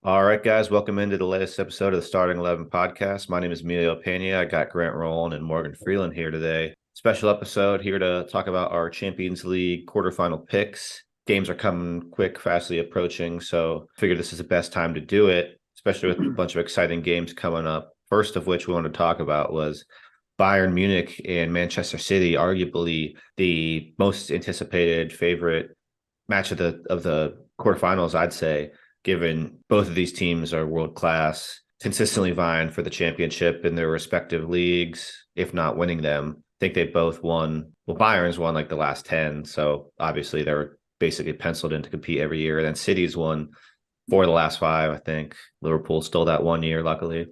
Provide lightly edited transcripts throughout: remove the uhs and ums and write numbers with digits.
All right, guys, welcome into the latest episode of the Starting 11 podcast. My name is Emilio Pena. I got Grant Rowland and Morgan Freeland here today. Special episode here to talk about our Champions League quarterfinal picks. Games are coming quick, fastly approaching, so I figured this is the best time to do it, especially with a bunch of exciting games coming up. First of which we want to talk about was Bayern Munich and Manchester City, arguably the most anticipated favorite match of the quarterfinals, I'd say, given both of these teams are world class, consistently vying for the championship in their respective leagues, if not winning them. I think they both won. Well, Bayern's won like the last 10. So obviously they're basically penciled in to compete every year. And then City's won 4 of the last 5, I think. Liverpool stole that one year, luckily.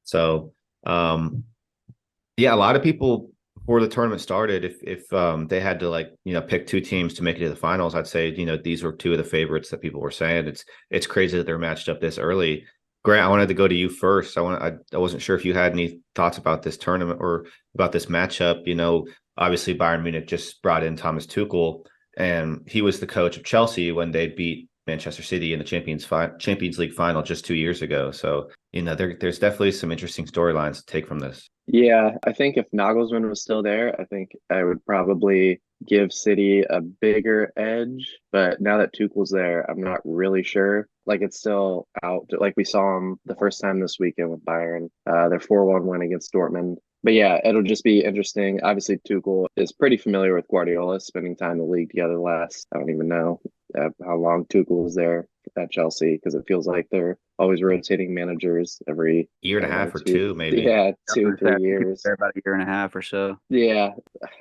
So, yeah, a lot of people before the tournament started, if they had to pick 2 teams to make it to the finals, I'd say these were 2 of the favorites that people were saying. It's crazy that they're matched up this early. Grant, I wanted to go to you first. I wasn't sure if you had any thoughts about this tournament or about this matchup. Obviously Bayern Munich just brought in Thomas Tuchel, and he was the coach of Chelsea when they beat Manchester City in the Champions League final just 2 years ago. So there's definitely some interesting storylines to take from this. Yeah, I think if Nagelsmann was still there, I think I would probably give City a bigger edge. But now that Tuchel's there, I'm not really sure. Like it's still out. Like we saw him the first time this weekend with Bayern. Their 4-1 win against Dortmund. But yeah, it'll just be interesting. Obviously, Tuchel is pretty familiar with Guardiola, spending time in the league together last, I don't even know how long Tuchel was there at Chelsea, because it feels like they're always rotating managers every, Year I and a don't know, half or two, two, maybe. yeah, two, There 3 years. about a year and a half or so. Yeah,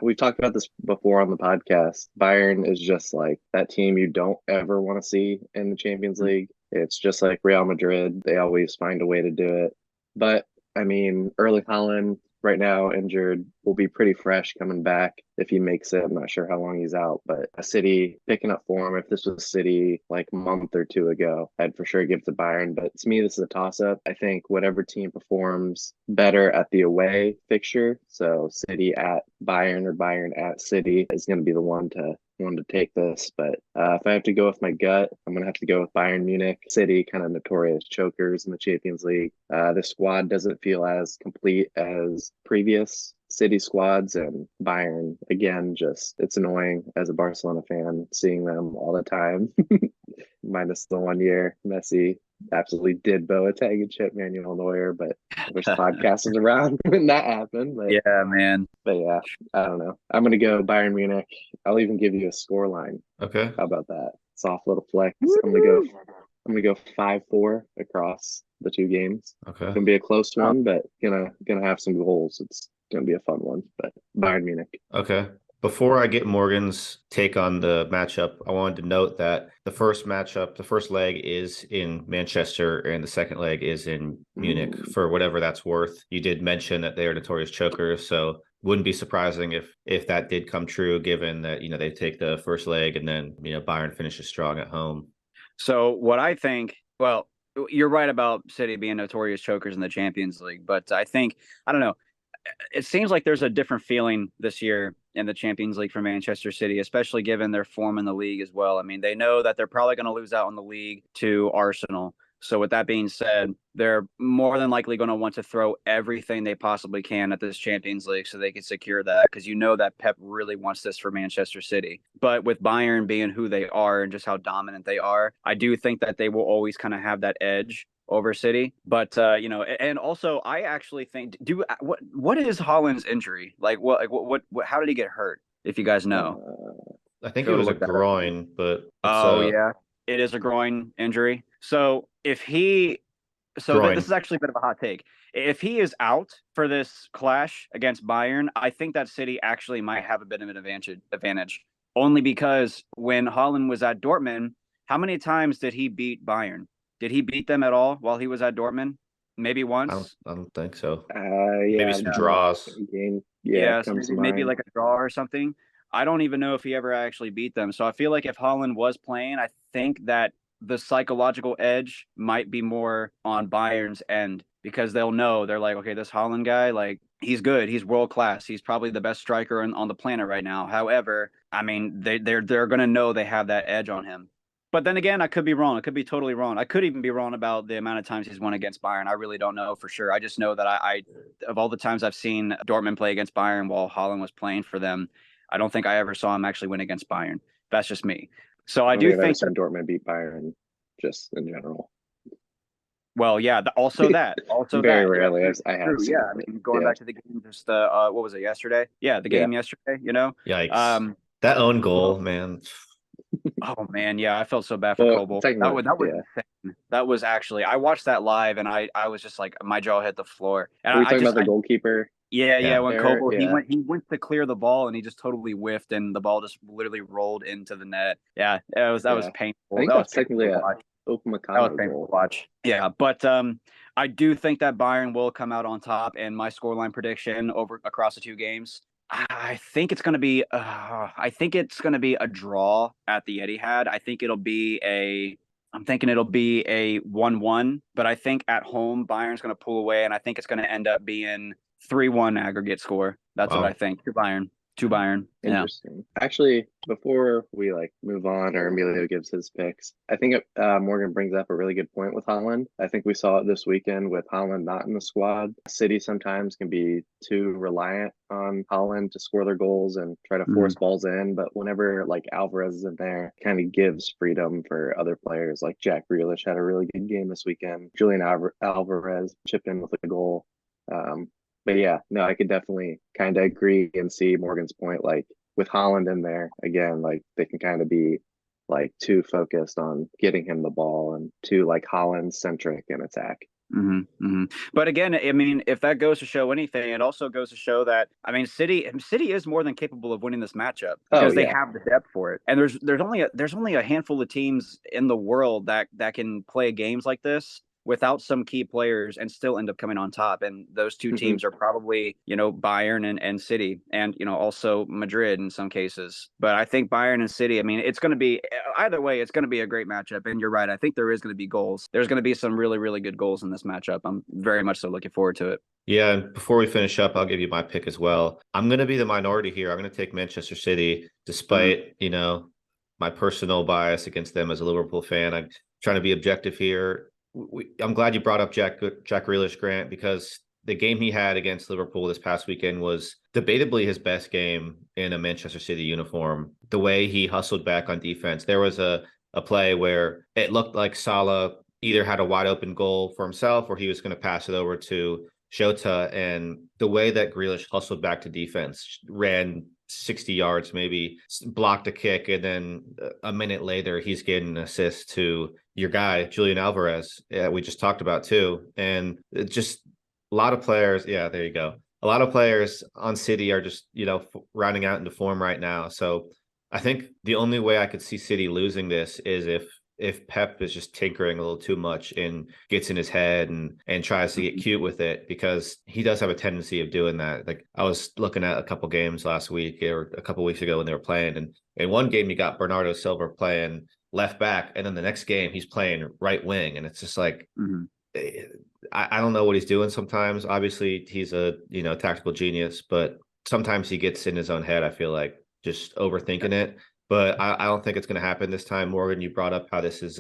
we've talked about this before on the podcast. Bayern is just like that team you don't ever want to see in the Champions League. It's just like Real Madrid. They always find a way to do it. But I mean, Erling Haaland right now injured will be pretty fresh coming back if he makes it. I'm not sure how long he's out, but a City picking up form. If this was City like a month or 2 ago, I'd for sure give it to Bayern. But to me, this is a toss up. I think whatever team performs better at the away fixture, so City at Bayern or Bayern at City, is going to be the one to take this. But if I have to go with my gut, I'm going to have to go with Bayern Munich. City, kind of notorious chokers in the Champions League. The squad doesn't feel as complete as previous City squads, and Bayern, again, just it's annoying as a Barcelona fan seeing them all the time. Minus the 1 year Messi absolutely did Boateng and chip Manuel Neuer, but there's podcasts around when that happened. But Yeah, man. but yeah, I don't know. I'm gonna go Bayern Munich. I'll even give you a score line. Okay. How about that? Soft little flex. I'm gonna go 5-4 across the 2 games. Okay. Gonna be a close one, but gonna have some goals. It's gonna be a fun one. But Bayern Munich. Okay. Before I get Morgan's take on the matchup, I wanted to note that the first matchup, the first leg is in Manchester and the second leg is in Munich, for whatever that's worth. You did mention that they are notorious chokers, so wouldn't be surprising if that did come true, given that, they take the first leg and then, Bayern finishes strong at home. So what I think, well, you're right about City being notorious chokers in the Champions League, but I don't know, it seems like there's a different feeling this year in the Champions League for Manchester City, especially given their form in the league as well. I mean, they know that they're probably going to lose out in the league to Arsenal. So with that being said, they're more than likely going to want to throw everything they possibly can at this Champions League so they can secure that, because that Pep really wants this for Manchester City. But with Bayern being who they are and just how dominant they are, I do think that they will always kind of have that edge over City. But and also I actually think, what is Haaland's injury? Like what how did he get hurt? If you guys know. I think it Go to was a look that up. groin, but it's Oh yeah, it is a groin injury. So this groin. is actually a bit of a hot take. If he is out for this clash against Bayern, I think that City actually might have a bit of an advantage. Only because when Haaland was at Dortmund, how many times did he beat Bayern? Did he beat them at all while he was at Dortmund? Maybe I don't once. I don't think so. Maybe Yeah, some no. draws. Game. Yeah, Yeah, so comes to maybe mind. like a draw or something. I don't even know if he ever actually beat them. So I feel like if Holland was playing, I think that the psychological edge might be more on Bayern's end, because they'll know, they're like, okay, this Holland guy, like, he's good. He's world class. He's probably the best striker on the planet right now. However, I mean, they're going to know they have that edge on him. But then again, I could be wrong. I could be totally wrong. I could even be wrong about the amount of times he's won against Bayern. I really don't know for sure. I just know that I of all the times I've seen Dortmund play against Bayern while Haaland was playing for them, I don't think I ever saw him actually win against Bayern. That's just me. So I I don't do think I've ever think seen Dortmund beat Bayern just in general. well, yeah, also that. Very Yeah, rarely true, I have true. seen Yeah, I it. mean, going Yeah. back to the game, just what was it yesterday? Yeah, the Yeah. game yesterday. You know, Yikes. That own goal, well, man. oh man, yeah, I felt so bad for Well, Kobo. technically, That was yeah. insane. That was actually I watched that live and I was just like my jaw hit the floor. And Were you I talking just about the goalkeeper yeah, Yeah. when there? Kobo Yeah. he went to clear the ball and he just totally whiffed and the ball just literally rolled into the net. Yeah, that was Yeah. I painful. think That was that's painful technically to a watch. That was Upamecano painful to goal. watch. Yeah, but I do think that Bayern will come out on top. And my scoreline prediction over across the two games, I think it's going to be. I think it's going to be a draw at the Etihad. I think it'll be a. I'm thinking it'll be a 1-1, but I think at home Bayern's going to pull away, and I think it's going to end up being 3-1 aggregate score. That's what I Wow. think. To Bayern. To Bayern. Yeah. Interesting. Actually, before we like move on or Emilio gives his picks, I think Morgan brings up a really good point with Holland. I think we saw it this weekend with Holland not in the squad. City sometimes can be too reliant on Holland to score their goals and try to force balls in. But whenever like Alvarez is in there, kind of gives freedom for other players. Like Jack Grealish had a really good game this weekend. Julian Alvarez chipped in with a goal. But yeah, no, I could definitely kind of agree and see Morgan's point. Like with Holland in there again, like they can kind of be like too focused on getting him the ball and too like Holland centric in attack. But again, I mean, if that goes to show anything, it also goes to show that I mean, City is more than capable of winning this matchup because they have the depth for it. And there's only a handful of teams in the world that can play games like this without some key players and still end up coming on top. And those two teams are probably, Bayern and City and, also Madrid in some cases. But I think Bayern and City, I mean, it's going to be either way, it's going to be a great matchup. And you're right. I think there is going to be goals. There's going to be some really, really good goals in this matchup. I'm very much so looking forward to it. Yeah, and before we finish up, I'll give you my pick as well. I'm going to be the minority here. I'm going to take Manchester City, despite, my personal bias against them as a Liverpool fan. I'm trying to be objective here. I'm glad you brought up Jack Grealish, Grant, because the game he had against Liverpool this past weekend was debatably his best game in a Manchester City uniform. The way he hustled back on defense, there was a play where it looked like Salah either had a wide open goal for himself or he was going to pass it over to Shota. And the way that Grealish hustled back to defense, ran 60 yards, maybe blocked a kick, and then a minute later he's getting an assist to your guy Julian Alvarez, we just talked about too. And it just a lot of players, yeah, there you go. A lot of players on City are just rounding out into form right now. So I think the only way I could see City losing this is if Pep is just tinkering a little too much and gets in his head and tries to get cute with it, because he does have a tendency of doing that. Like I was looking at a couple games last week or a couple weeks ago when they were playing, and in one game you got Bernardo Silva playing left back, and then the next game he's playing right wing, and it's just like I don't know what he's doing sometimes. Obviously he's a tactical genius, but sometimes he gets in his own head, I feel like, just overthinking it. But I don't think it's going to happen this time. Morgan, you brought up how this is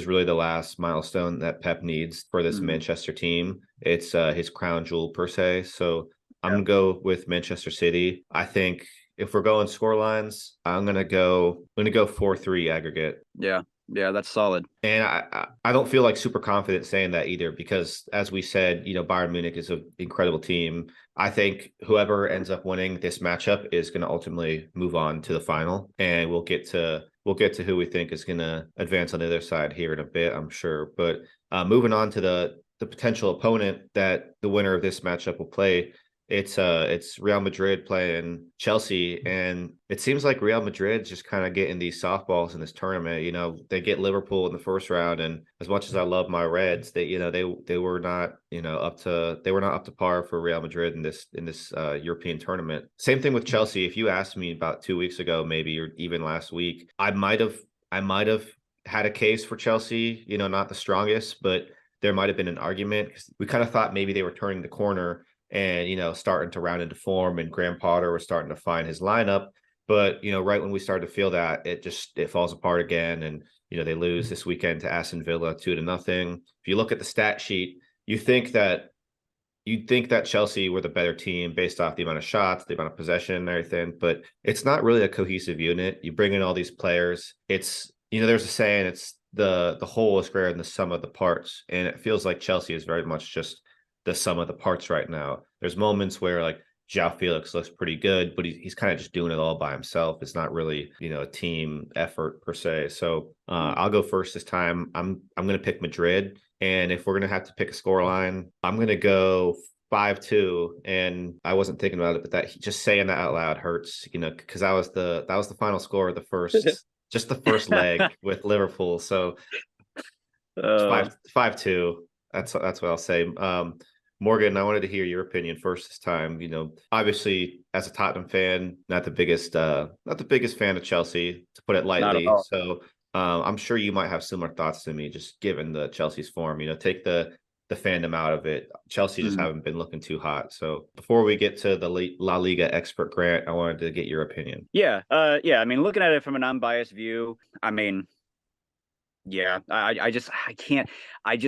really the last milestone that Pep needs for this Manchester team. It's his crown jewel per se. So I'm going to go with Manchester City. I think if we're going score lines, I'm going to go 4-3 aggregate. Yeah, that's solid. And I don't feel like super confident saying that either, because as we said, Bayern Munich is an incredible team. I think whoever ends up winning this matchup is going to ultimately move on to the final, and we'll get to who we think is going to advance on the other side here in a bit, I'm sure. But moving on to the potential opponent that the winner of this matchup will play, it's Real Madrid playing Chelsea, and it seems like Real Madrid's just kind of getting these softballs in this tournament. They get Liverpool in the first round, and as much as I love my Reds, they were not up to par for Real Madrid in this European tournament. Same thing with Chelsea. If you asked me about 2 weeks ago, maybe, or even last week, I might have had a case for Chelsea. Not the strongest, but there might have been an argument, because we kind of thought maybe they were turning the corner and starting to round into form, and Graham Potter was starting to find his lineup. But right when we started to feel that, it falls apart again. And They lose this weekend to Aston Villa 2-0. If you look at the stat sheet, you'd think that Chelsea were the better team based off the amount of shots, the amount of possession and everything, but it's not really a cohesive unit. You bring in all these players. It's, there's a saying, it's the whole is greater than the sum of the parts. And it feels like Chelsea is very much just the sum of the parts right now. There's moments where like João Felix looks pretty good, but he's kind of just doing it all by himself. It's not really, a team effort per se. So I'll go first this time. I'm going to pick Madrid. And if we're going to have to pick a scoreline, I'm going to go 5-2. And I wasn't thinking about it, but that just saying that out loud hurts, because that was the final score of the first, just the first leg with Liverpool. So 5-2. That's what I'll say. Morgan, I wanted to hear your opinion first this time. Obviously, as a Tottenham fan, not the biggest fan of Chelsea, to put it lightly. So I'm sure you might have similar thoughts to me, just given the Chelsea's form. Take the fandom out of it. Chelsea just haven't been looking too hot. So before we get to the La Liga expert, Grant, I wanted to get your opinion. Yeah. I mean, looking at it from an unbiased view, I mean, yeah, I just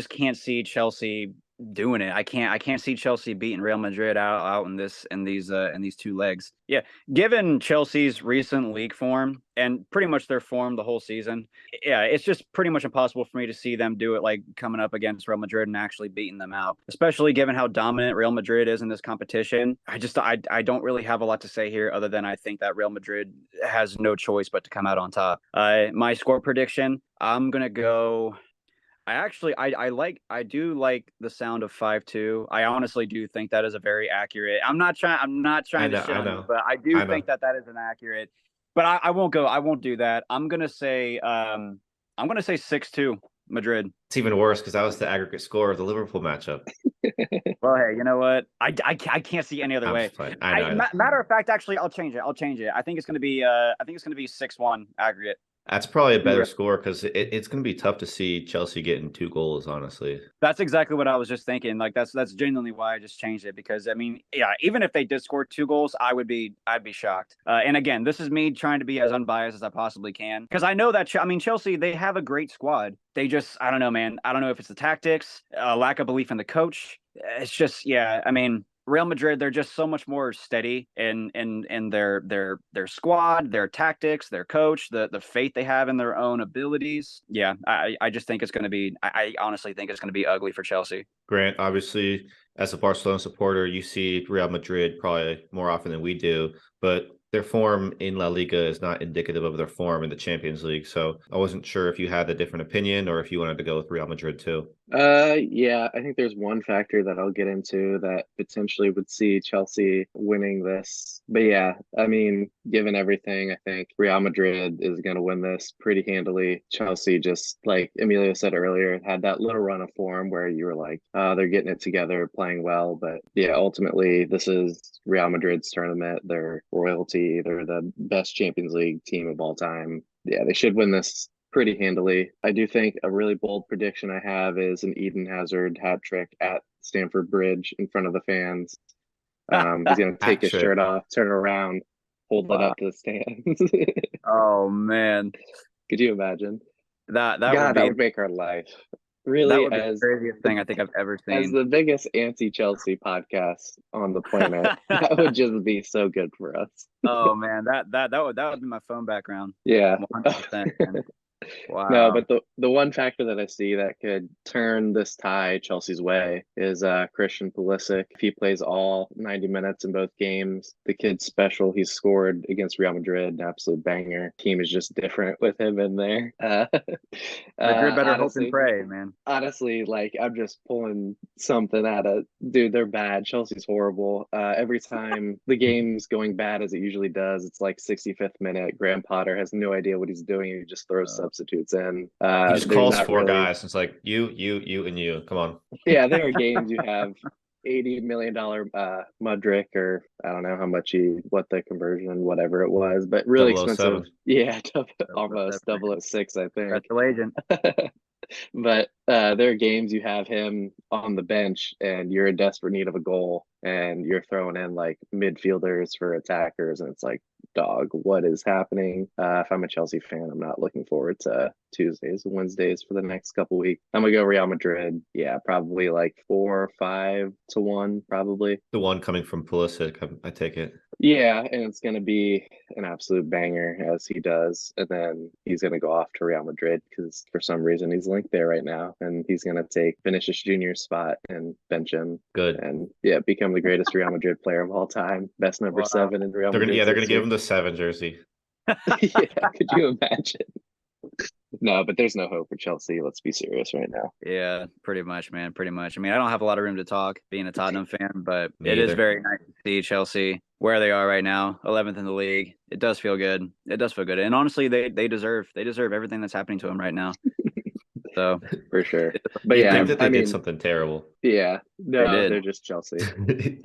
can't see Chelsea doing it. I can't see Chelsea beating Real Madrid out in these two legs. Yeah, given Chelsea's recent league form and pretty much their form the whole season, yeah, it's just pretty much impossible for me to see them do it like coming up against Real Madrid and actually beating them out. Especially given how dominant Real Madrid is in this competition. I don't really have a lot to say here other than I think that Real Madrid has no choice but to come out on top. My score prediction, I'm gonna go. I do like the sound of 5-2. I honestly do think that is a very accurate. I'm not trying to show you, but I do think that is an accurate. But I won't do that. I'm gonna say 6-2 Madrid. It's even worse because that was the aggregate score of the Liverpool matchup. Well, hey, you know what? I can't see any other way. Matter of fact, actually, I'll change it. I think it's gonna be 6-1 aggregate. That's probably a better score because it's going to be tough to see Chelsea getting 2 goals, honestly. That's exactly what I was just thinking. Like that's genuinely why I just changed it, because I mean, yeah, even if they did score 2 goals, I'd be shocked. And again, this is me trying to be as unbiased as I possibly can, because I know that Chelsea, they have a great squad. They just, I don't know, man. I don't know if it's the tactics, lack of belief in the coach. It's just, yeah. I mean, Real Madrid, they're just so much more steady in their squad, their tactics, their coach, the faith they have in their own abilities. Yeah, I just think it's going to be. I honestly think it's going to be ugly for Chelsea. Grant, obviously, as a Barcelona supporter, you see Real Madrid probably more often than we do, but their form in La Liga is not indicative of their form in the Champions League. So I wasn't sure if you had a different opinion or if you wanted to go with Real Madrid too. Yeah, I think there's one factor that I'll get into that potentially would see Chelsea winning this. But yeah, I mean, given everything, I think Real Madrid is going to win this pretty handily. Chelsea, just like Emilio said earlier, had that little run of form where you were like, they're getting it together, playing well. But yeah, ultimately, this is Real Madrid's tournament. They're royalty. They're the best Champions League team of all time. Yeah, they should win this pretty handily. I do think a really bold prediction I have is an Eden Hazard hat trick at Stamford Bridge in front of the fans. He's going to take his shirt off, turn around, hold it up to the stands. Oh man, could you imagine? That would make our life. Really, that would be the craziest thing I think I've ever seen. As the biggest anti-Chelsea podcast on the planet, that would just be so good for us. Oh man, that would be my phone background. Yeah. 100%. Wow. No, but the one factor that I see that could turn this tie Chelsea's way is Christian Pulisic. If he plays all 90 minutes in both games, the kid's special. He's scored against Real Madrid, an absolute banger. Team is just different with him in there. Madrid better hope and pray, man. Honestly, like I'm just pulling something out of, dude, they're bad. Chelsea's horrible. Every time the game's going bad as it usually does, it's like 65th minute. Graham Potter has no idea what he's doing. And he just throws substitutes in. He just calls 4 guys. It's like you, and you. Come on. Yeah, there are games you have $80 million Mudryk, or I don't know how much what the conversion, whatever it was, but really expensive. Yeah, almost 006, I think. That's the legend. But there are games you have him on the bench and you're in desperate need of a goal and you're throwing in like midfielders for attackers and it's like, dog, what is happening? If I'm a Chelsea fan, I'm not looking forward to Tuesdays and Wednesdays for the next couple weeks. I'm gonna go Real Madrid. Yeah, probably like 4 or 5 to 1, probably. The one coming from Pulisic, I take it. Yeah, and it's going to be an absolute banger as he does. And then he's going to go off to Real Madrid because for some reason he's linked there right now. And he's going to take Vinicius Jr.'s spot and bench him. Good. And yeah, become the greatest Real Madrid player of all time. Best number Wow. 7 in Real Madrid. They're gonna give him the 7 jersey. Yeah, could you imagine? No, but there's no hope for Chelsea. Let's be serious right now. Yeah, pretty much, man. Pretty much. I mean, I don't have a lot of room to talk being a Tottenham fan, but Me it is either. very nice to see Chelsea where they are right now, 11th in the league. It does feel good. It does feel good. And honestly, they deserve everything that's happening to them right now. So For sure. But You'd yeah, think that they I mean, did something terrible. yeah, no, did. they're just Chelsea. They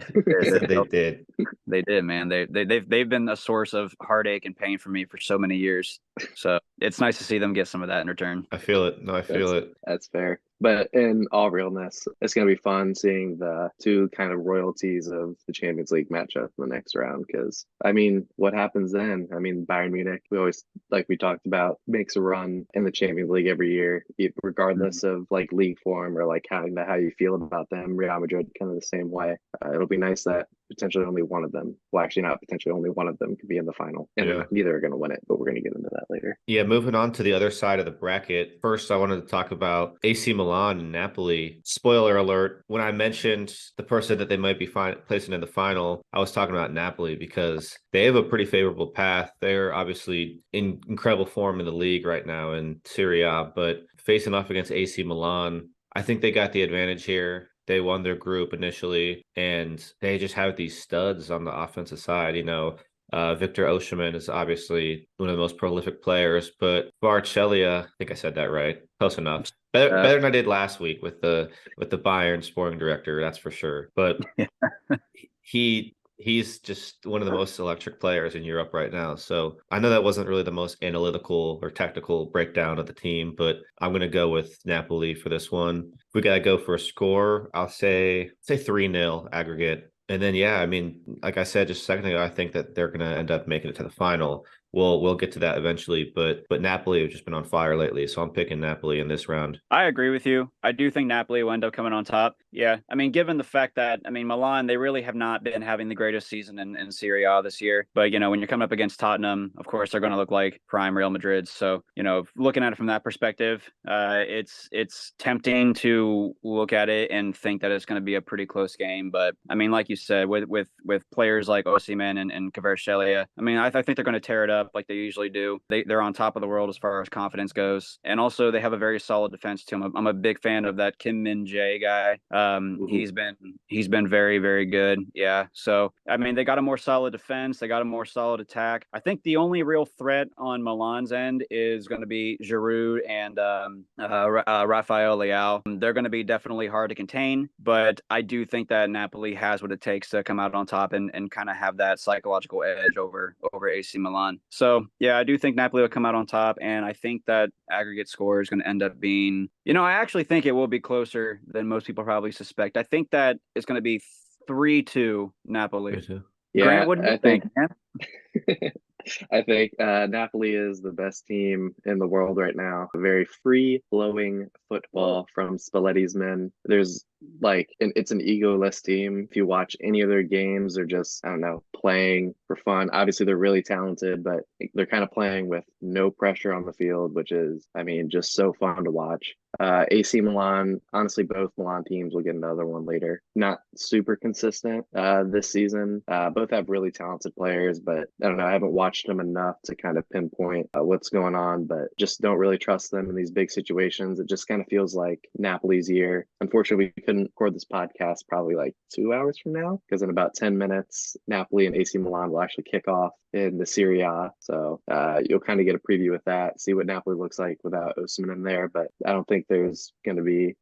did. they did, man. They've been a source of heartache and pain for me for so many years. So it's nice to see them get some of that in return. I feel it. No, I feel it. That's fair. But in all realness, it's going to be fun seeing the two kind of royalties of the Champions League matchup in the next round. Because, I mean, what happens then? I mean, Bayern Munich, we always, like we talked about, makes a run in the Champions League every year, regardless of like league form or like how you feel about them. Real Madrid, kind of the same way. It'll be nice that potentially only one of them, well, actually not potentially only one of them could be in the final. And Yeah. neither are going to win it, but we're going to get into that later. Yeah, moving on to the other side of the bracket. First, I wanted to talk about AC Milan and Napoli. Spoiler alert, when I mentioned the person that they might be placing in the final, I was talking about Napoli because they have a pretty favorable path. They're obviously in incredible form in the league right now in Serie A, but facing off against AC Milan, I think they got the advantage here. They won their group initially, and they just have these studs on the offensive side. Victor Osimhen is obviously one of the most prolific players, but Kvaratskhelia, I think I said that right. Close enough. Better than I did last week with the Bayern sporting director, that's for sure. But he's just one of the most electric players in Europe right now. So I know that wasn't really the most analytical or technical breakdown of the team, but I'm going to go with Napoli for this one. If we got to go for a score, I'll say 3-0 aggregate. And then, yeah, I mean, like I said just a second ago, I think that they're going to end up making it to the final. We'll get to that eventually, but Napoli have just been on fire lately, so I'm picking Napoli in this round. I agree with you. I do think Napoli will end up coming on top. Yeah, I mean, given the fact that, I mean, Milan, they really have not been having the greatest season in Serie A this year. But, when you're coming up against Tottenham, of course, they're going to look like prime Real Madrid. So, looking at it from that perspective, it's tempting to look at it and think that it's going to be a pretty close game. But, I mean, like you said, with players like Osimhen and Kvaratskhelia, I mean, I think they're going to tear it up like they usually do. They're on top of the world as far as confidence goes. And also they have a very solid defense too. I'm a big fan of that Kim Min-jae guy. He's been very, very good. Yeah. So, I mean, they got a more solid defense. They got a more solid attack. I think the only real threat on Milan's end is going to be Giroud and Rafael Leao. They're going to be definitely hard to contain, but I do think that Napoli has what it takes to come out on top and kind of have that psychological edge over AC Milan. So, yeah, I do think Napoli will come out on top, and I think that aggregate score is going to end up being, I actually think it will be closer than most people probably suspect. I think that it's going to be 3-2 Napoli. Yeah, Grant, what do you think, man? I think Napoli is the best team in the world right now. A very free-flowing football from Spalletti's men. There's it's an egoless team. If you watch any of their games, they're just, I don't know, playing for fun. Obviously, they're really talented, but they're kind of playing with no pressure on the field, which is, I mean, just so fun to watch. AC Milan, honestly, both Milan teams will get another one later. Not super consistent this season. Both have really talented players, but I don't know. I haven't watched them enough to kind of pinpoint what's going on, but just don't really trust them in these big situations. It just kind of feels like Napoli's year. Unfortunately, we couldn't record this podcast probably like 2 hours from now, because in about 10 minutes, Napoli and AC Milan will actually kick off in the Serie A. So you'll kind of get a preview with that, see what Napoli looks like without Osimhen in there. But I don't think there's going to be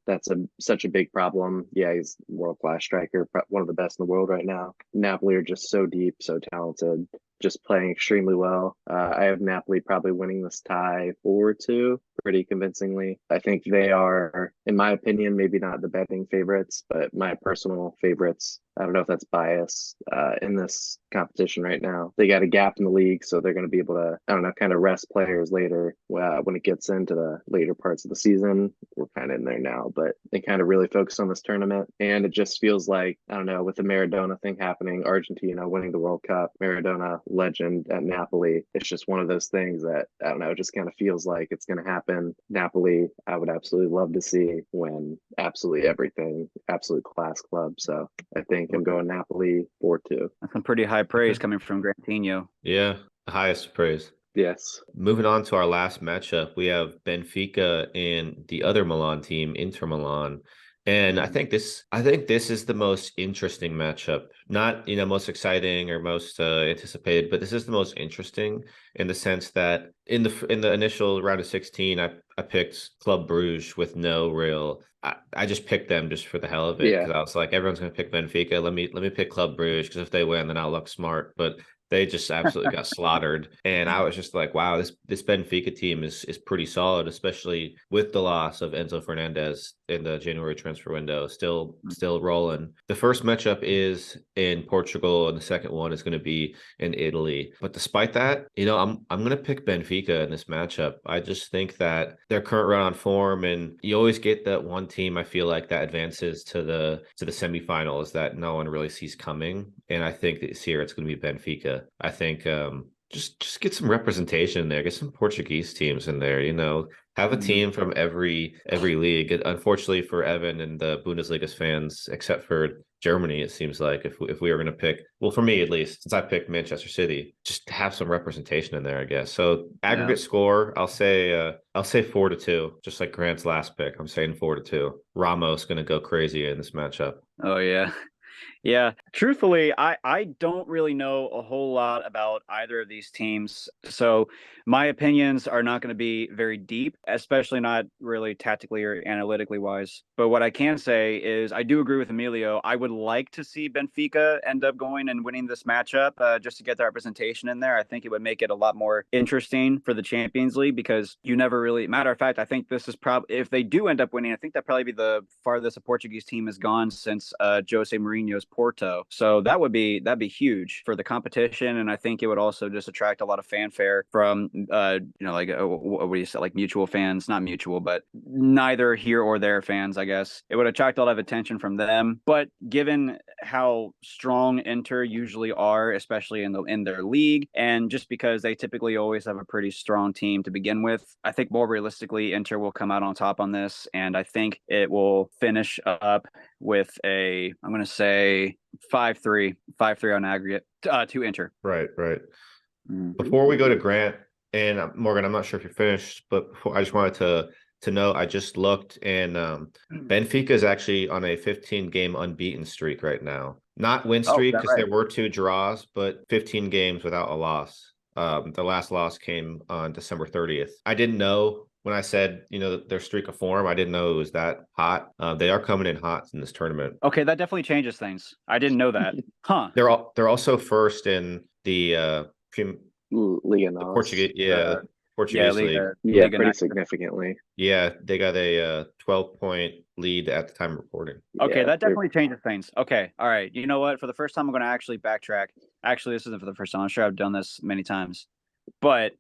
such a big problem. Yeah, he's world-class striker, one of the best in the world right now. Napoli are just so deep, so talented, just playing extremely well. I have Napoli probably winning this tie 4-2 pretty convincingly. I think they are, in my opinion, maybe not the betting favorites, but my personal favorites. I don't know if that's bias in this competition right now. They got a gap in the league, so they're going to be able to, I don't know, kind of rest players later when it gets into the later parts of the season. We're kind of in there now, but they kind of really focus on this tournament. And it just feels like, I don't know, with the Maradona thing happening, Argentina winning the World Cup, Maradona legend at Napoli, it's just one of those things that, I don't know, it just kind of feels like it's going to happen. Napoli, I would absolutely love to see win absolutely everything, absolute class club. So I think I'm going Napoli 4-2. That's some pretty high praise coming from Grantino. Yeah, the highest praise. Yes. Moving on to our last matchup, we have Benfica and the other Milan team, Inter Milan. And I think this is the most interesting matchup. Not, most exciting or most anticipated, but this is the most interesting in the sense that in the initial round of 16, I picked Club Brugge with no real. I just picked them just for the hell of it because I was like, everyone's going to pick Benfica. Let me pick Club Brugge because if they win, then I'll look smart. But they just absolutely got slaughtered. And I was just like, wow, this Benfica team is pretty solid, especially with the loss of Enzo Fernandez in the January transfer window, still rolling. The first matchup is in Portugal, and the second one is going to be in Italy. But despite that, I'm going to pick Benfica in this matchup. I just think that their current run on form, and you always get that one team I feel like that advances to the semifinals that no one really sees coming. And I think this year it's going to be Benfica. I think just get some representation in there, get some Portuguese teams in there, have a team from every league. Unfortunately for Evan and the Bundesliga's fans, except for Germany, it seems like if we were going to pick, well, for me at least, since I picked Manchester City, just have some representation in there, I guess. So aggregate score, I'll say 4-2, just like Grant's last pick. I'm saying 4-2. Ramos going to go crazy in this matchup. Oh yeah. Yeah, truthfully, I don't really know a whole lot about either of these teams. So my opinions are not going to be very deep, especially not really tactically or analytically wise. But what I can say is I do agree with Emilio. I would like to see Benfica end up going and winning this matchup just to get the representation in there. I think it would make it a lot more interesting for the Champions League because you never really, matter of fact, I think this is probably, if they do end up winning, I think that'd probably be the farthest a Portuguese team has gone since Jose Mourinho's Porto. So that'd be huge for the competition, and I think it would also just attract a lot of fanfare from what do you say, like mutual fans, not mutual, but neither here or there fans, I guess. It would attract a lot of attention from them. But given how strong Inter usually are, especially in their league, and just because they typically always have a pretty strong team to begin with, I think more realistically Inter will come out on top on this, and I think it will finish up with I'm going to say 5-3 on aggregate to Inter. Right. Before we go to Grant and Morgan, I'm not sure if you're finished, but I just wanted to know, I just looked, and Benfica is actually on a 15-game unbeaten streak right now. Not win streak because there were 2 draws, but 15 games without a loss. The last loss came on December 30th. I didn't know. When I said, their streak of form, I didn't know it was that hot. They are coming in hot in this tournament. Okay, that definitely changes things. I didn't know that. Huh. They're also first in the Liga Portuguese, Portuguese league. Yeah, pretty significantly. Yeah, they got a 12-point lead at the time of recording. Okay, that definitely changes things. Okay, all right. You know what? For the first time, I'm going to actually backtrack. Actually, this isn't for the first time. I'm sure I've done this many times. But,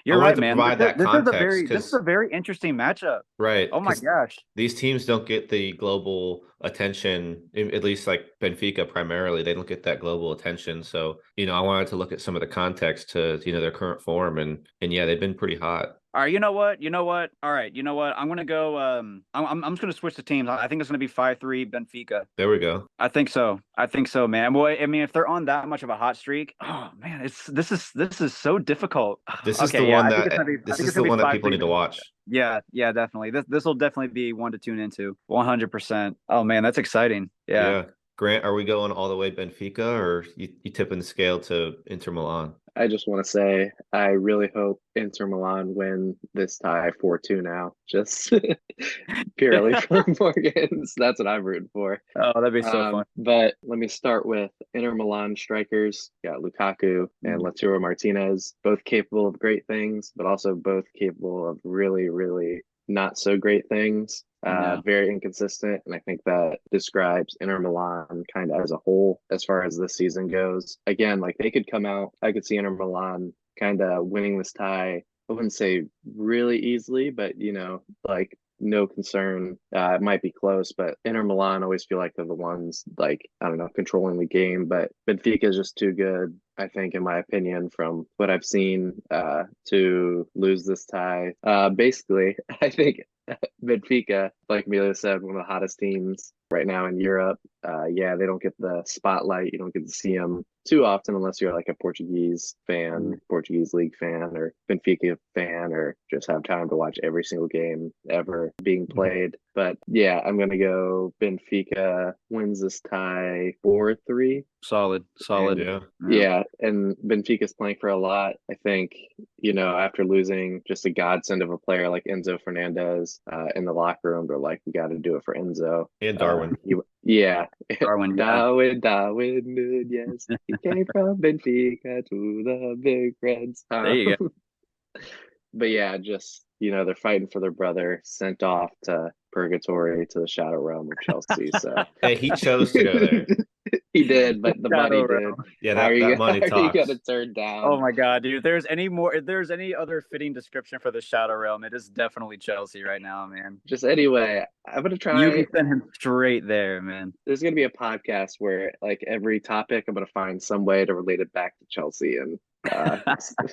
you're right, man. This is a very interesting matchup. Right. Oh my gosh. These teams don't get the global attention, at least like Benfica primarily. They don't get that global attention. So, I wanted to look at some of the context to, their current form. And yeah, they've been pretty hot. All right, you know what? All right, you know what? I'm gonna go. I'm just gonna switch the teams. I think it's gonna be 5-3 Benfica. There we go. I think so, man. Well, I mean, if they're on that much of a hot streak, oh man, this is so difficult. This is the one that people need to watch. Yeah, definitely. This will definitely be one to tune into. 100%. Oh man, that's exciting. Yeah. Grant, are we going all the way Benfica, or you tipping the scale to Inter Milan? I just want to say I really hope Inter Milan win this tie 4-2 now. Just purely for Morgans. That's what I'm rooting for. Oh, that'd be so fun. But let me start with Inter Milan strikers. Got Lukaku and Lautaro Martinez, both capable of great things, but also both capable of really, really not so great things. Very inconsistent, and I think that describes Inter Milan kind of as a whole as far as this season goes. Again, like they could come out, I could see Inter Milan kind of winning this tie. I wouldn't say really easily, but like no concern. It might be close, but Inter Milan always feel like they're the ones, like, I don't know, controlling the game. But Benfica is just too good, I think, in my opinion, from what I've seen, to lose this tie. Basically, I think Benfica, like Emilio said, one of the hottest teams right now in Europe. Yeah, they don't get the spotlight. You don't get to see them too often unless you're like a Portuguese fan, Portuguese league fan, or Benfica fan, or just have time to watch every single game ever being played. But yeah, I'm gonna go Benfica wins this tie 4-3. Solid. Yeah, and Benfica's playing for a lot. I think, after losing just a godsend of a player like Enzo Fernandez in the locker room, they're like, we got to do it for Enzo. And Darwin. Darwin, Darwin Nunez. He came from Benfica to the Big Reds. There you go. But yeah, just, they're fighting for their brother, sent off to purgatory, to the shadow realm of Chelsea. So Hey, he chose to go there. He did, but the money did. Yeah, that money talks. You got to turn down. Oh my God, dude! If there's any other fitting description for the Shadow Realm, it is definitely Chelsea right now, man. Just anyway, I'm gonna try. You can send him straight there, man. There's gonna be a podcast where, like, every topic, I'm gonna find some way to relate it back to Chelsea and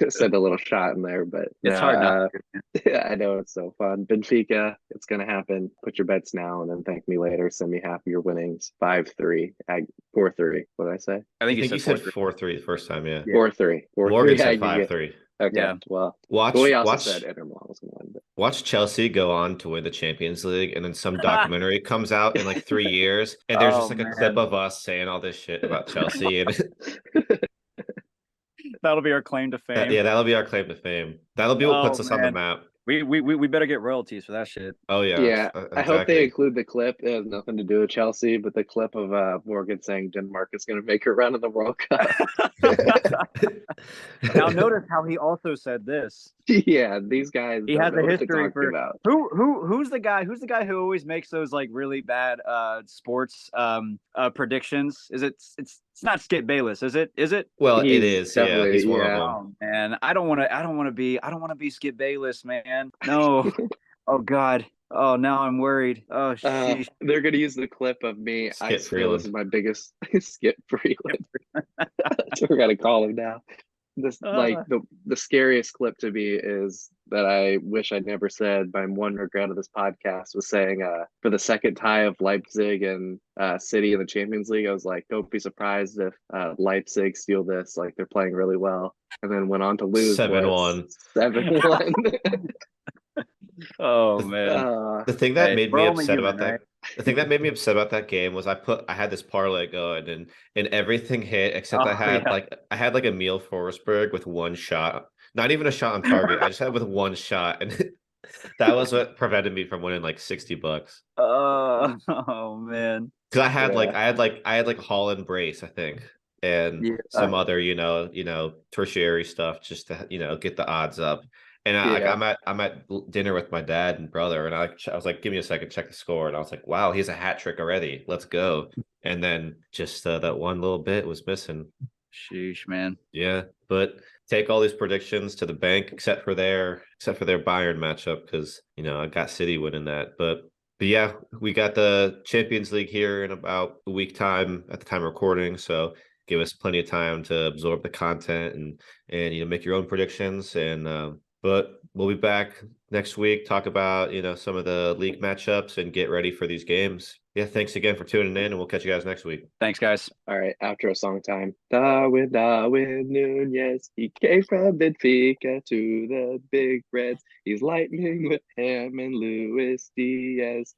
send a little shot in there. But it's hard not to. Yeah, I know, it's so fun. Benfica, it's gonna happen. Put your bets now and then thank me later. Send me half of your winnings. 5-3. 4-3. What did I say? I think you said 4-3 the first time. Yeah. 4-3. Morgan said 5-3. Okay. Yeah. Well, watch. We also said Inter Milan was going to win. But... Watch Chelsea go on to win the Champions League, and then some documentary comes out in like 3 years, and there's just like a clip of us saying all this shit about Chelsea, and that'll be our claim to fame. Yeah, that'll be our claim to fame. That'll be what puts us on the map. We better get royalties for that shit. Oh yeah. Yeah. Exactly. I hope they include the clip. It has nothing to do with Chelsea, but the clip of Morgan saying Denmark is going to make a run in the World Cup. Now notice how he also said this. Yeah, these guys. He has a history for who's the guy who always makes those like really bad sports predictions? It's not Skip Bayless, is it? Well, it is. Yeah, he's one of them. Oh, man, I don't want to be Skip Bayless, man. No. Oh God. Oh, now I'm worried. Oh, sheesh. They're gonna use the clip of me. This is my biggest Skip Freeland. That's what we're gonna call him now. This the scariest clip to me is that I wish I never said. My one regret of this podcast was saying for the second tie of Leipzig and City in the Champions League, I was like, don't be surprised if Leipzig steal this. Like, they're playing really well, and then went on to lose 7-1. 7-1. Oh man! The thing that made me upset about that. The thing that made me upset about that game was I had this parlay going and everything hit except I had like a Emil Forsberg with one shot, not even a shot on target. I just had with one shot, and that was what prevented me from winning like $60. Oh man! Because I had like Holland brace, I think, and some other tertiary stuff just to get the odds up. And I'm at dinner with my dad and brother, and I was like, give me a second, check the score. And I was like, wow, he has a hat trick already. Let's go. And then just that one little bit was missing. Sheesh, man. Yeah, but take all these predictions to the bank, except for their Bayern matchup, because I got City winning that. But yeah, we got the Champions League here in about a week time at the time of recording, so give us plenty of time to absorb the content and make your own predictions. And but we'll be back next week, talk about some of the league matchups and get ready for these games. Yeah, thanks again for tuning in, and we'll catch you guys next week. Thanks, guys. All right, outro song time. Darwin Nunez, he came from Benfica to the Big Reds. He's lightning with him and Luis Diaz.